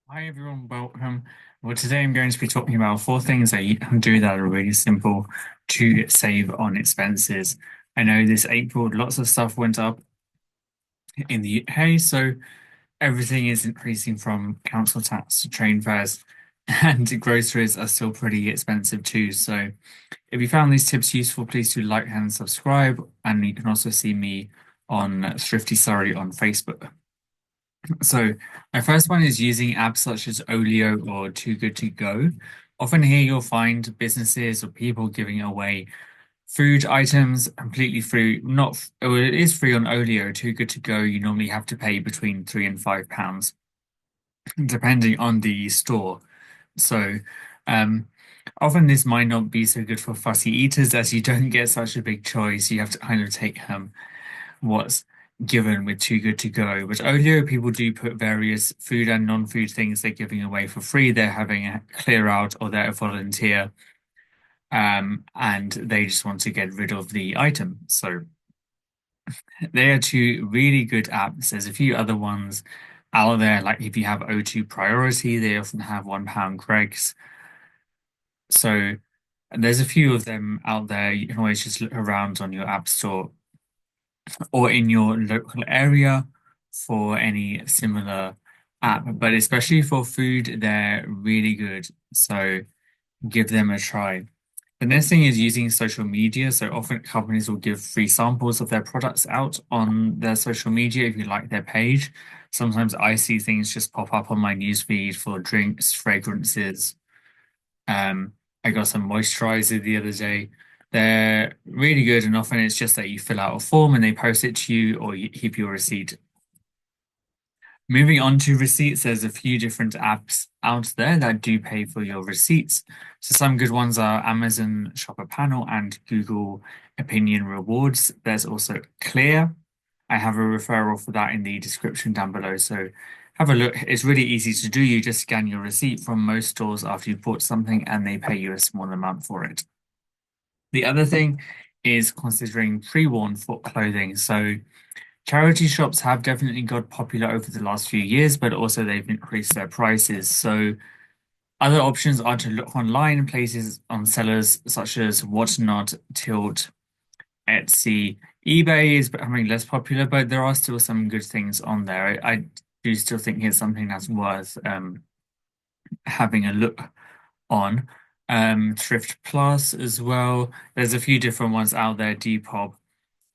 Hi everyone, welcome. Well, today I'm going to be talking about four things that you can do that are really simple to save on expenses. I know this April lots of stuff went up in the UK, so everything is increasing from council tax to train fares, and groceries are still pretty expensive too. So if you found these tips useful, please do like and subscribe, and you can also see me on Thrifty Surrey on Facebook. So my first one is using apps such as Olio or Too Good To Go. Often here you'll find businesses or people giving away food items completely free. Not, well, it is free on Olio. Too Good To Go, you normally have to pay between £3 and £5, depending on the store. So um, often this might not be so good for fussy eaters as you don't get such a big choice. You have to kind of take what's given with Too Good To Go. But Olio, people do put various food and non-food things they're giving away for free. They're having a clear out or they're a volunteer, and they just want to get rid of the item. So they are two really good apps. There's a few other ones out there, like if you have O2 Priority, they often have £1 Greg's. So there's a few of them out there. You can always just look around on your app store or in your local area for any similar app. But especially for food, they're really good. So give them a try. The next thing is using social media. So often companies will give free samples of their products out on their social media if you like their page. Sometimes I see things just pop up on my newsfeed for drinks, fragrances. Um, I got some moisturizer the other day. They're really good, and often it's just that you fill out a form and they post it to you, or you keep your receipt. Moving on to receipts, there's a few different apps out there that do pay for your receipts. So some good ones are Amazon Shopper Panel and Google Opinion Rewards. There's also Clear. I have a referral for that in the description down below. So have a look. It's really easy to do. You just scan your receipt from most stores after you've bought something and they pay you a small amount for it. The other thing is considering pre-worn foot clothing. So charity shops have definitely got popular over the last few years, but also they've increased their prices. So other options are to look online, places on sellers such as Whatnot, Tilt, Etsy. eBay is becoming less popular, but there are still some good things on there. I do still think it's something that's worth having a look on. Thrift Plus as well. There's a few different ones out there, Depop.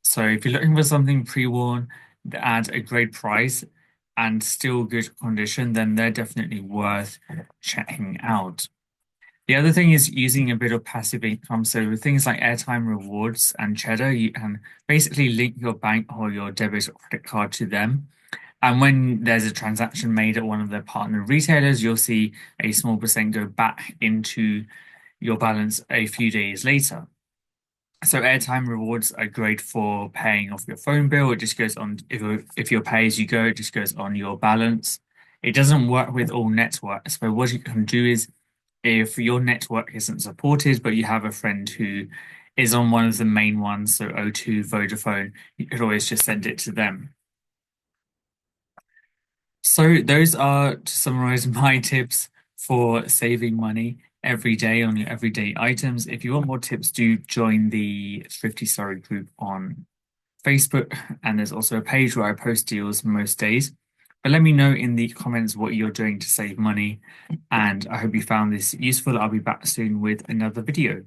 So if you're looking for something pre-worn at a great price and still good condition, then they're definitely worth checking out. The other thing is using a bit of passive income. So with things like airtime rewards and Cheddar, you can basically link your bank or your debit or credit card to them. And when there's a transaction made at one of their partner retailers, you'll see a small percent go back into your balance a few days later. So airtime rewards are great for paying off your phone bill. It just goes on if you're pay as you go, it just goes on your balance. It doesn't work with all networks, but what you can do is if your network isn't supported, but you have a friend who is on one of the main ones, so O2, Vodafone, you could always just send it to them. So those are, to summarize, my tips for saving money every day on your everyday items. If you want more tips, do join the Thrifty Surrey group on Facebook, and there's also a page where I post deals most days. But let me know in the comments what you're doing to save money, and I hope you found this useful. I'll be back soon with another video.